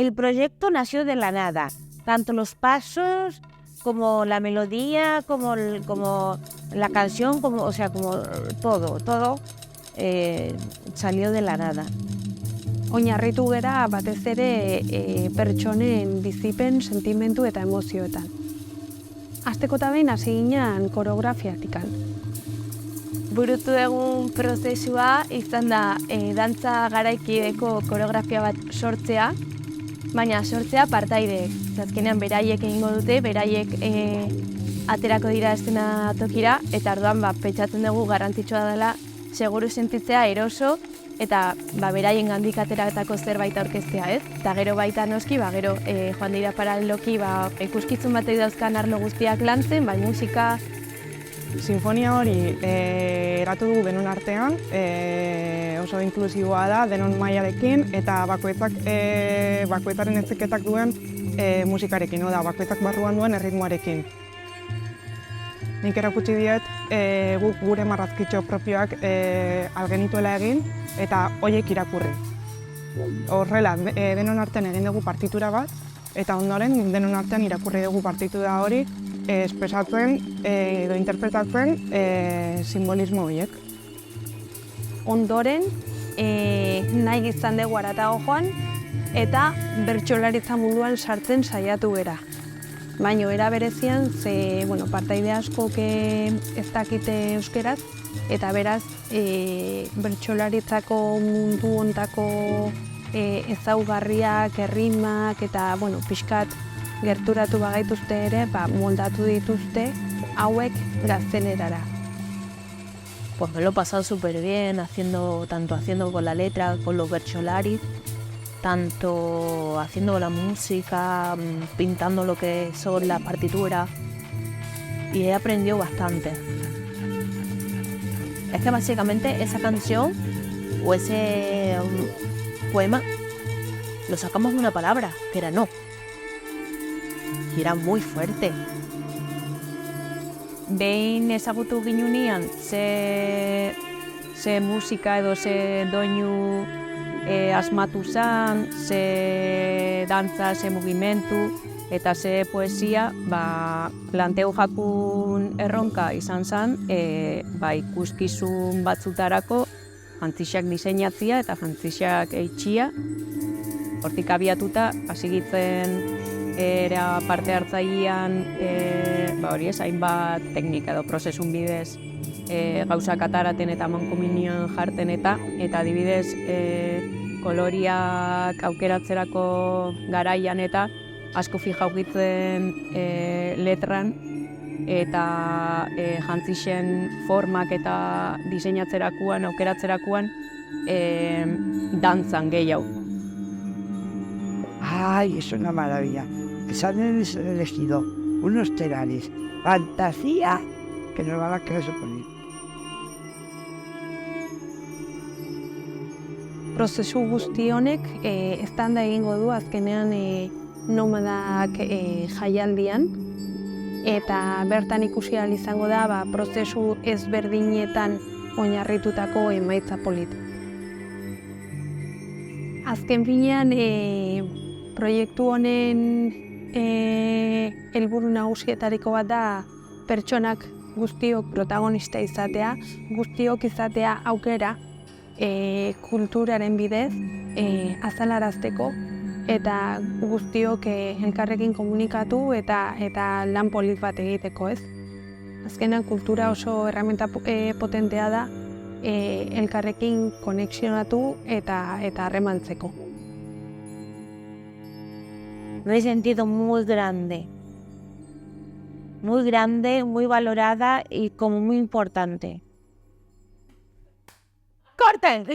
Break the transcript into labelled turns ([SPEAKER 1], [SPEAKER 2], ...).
[SPEAKER 1] El proyecto nació de la nada, tanto los pasos como la melodía, como la canción, como todo salió de la nada.
[SPEAKER 2] Oinarritu gera batez ere pertsonen bizipen, sentimendu eta emozioetan. Hasteko eta behin hasi ginen koreografiatikan.
[SPEAKER 3] Burutu egun prozesua izan da dantza garaikideko koreografia bat sortzea, baina sortzea partaideek. Azkenean beraiek egingo dute, beraiek aterako dira estena tokira, eta orduan pentsatzen dugu garrantzitsua dela seguru sentitzea eroso, eta beraien gandik ateratako zerbait aurkeztea, ez? Eta gero baita noski, gero joan dira paraleloki ikuskizun batek dauzkan arlo guztiak lantzen, bai musika.
[SPEAKER 4] Sinfonia hori eratu dugu denon artean, oso inklusiboa da, denon mailarekin, eta bakoitzaren etiketak duen musikarekin, bakoitzak barruan duen erritmoarekin. Nik erakutsi diet guk gure marrazkitxo propioak algenituela egin eta horiek irakurri. Horrela, denon artean egin dugu partitura bat, eta ondoren denon artean irakurri dugu partitura hori espresatzen edo interpretatzen simbolismo horiek.
[SPEAKER 2] Ondoren, nahi izan dugu haratago joan eta bertsolaritza munduan sartzen saiatu gera. Baina era berezian, partaide askok ez dakite euskeraz, eta beraz bertsolaritzako mundu hontako ezaugarriak, errimak eta pixkat gerturatu bagaituzte ere, moldatu dituzte hauek gaztelerara.
[SPEAKER 1] Pues me lo he pasado súper bien, tanto haciendo con la letra, con los bercholaris, tanto haciendo la música, pintando lo que son las partituras, y he aprendido bastante. Es que básicamente esa canción o ese poema lo sacamos de una palabra, que era no. Y era muy fuerte.
[SPEAKER 3] Behin ezagutu ginunean, ze musika edo ze doinu asmatu zen, ze dantza, ze mugimendu eta ze poesia, planteu jakun erronka izan zen, ikuskizun batzutarako jantzixak diseinatzia eta jantzixak eitxia. Hortik abiatuta, hasi gitzen era parte hartzailean hainbat teknika edo prozesun bidez gauzak ataraten eta mankomunion jarten eta adibidez koloriak aukeratzerako garaian eta asko fijaukitzen letran eta jantzixen formak eta diseinatzerakuan, aukeratzerakuan dantzan gehiago.
[SPEAKER 5] ¡Ay, es una maravilla! Se han elegido unos telares, fantasía, que nos van a querer suponer.
[SPEAKER 2] Prozesu guzti honek eztanda egingo du azkenean nomadak jaialdian, eta bertan ikusi ahal izango da prozesu ezberdinetan oinarritutako emaitza polit. Azken finean, proiektu honen helburu nagusietariko bat da pertsonak guztiok protagonista izatea, guztiok izatea aukera kulturaren bidez azalarazteko eta guztiok elkarrekin komunikatu eta lan polit bat egiteko, ez? Azkenan kultura oso erreminta potentea da elkarrekin konexionatu eta harremantzeko.
[SPEAKER 1] Me he sentido muy grande, muy valorada y como muy importante.
[SPEAKER 3] ¡Corten!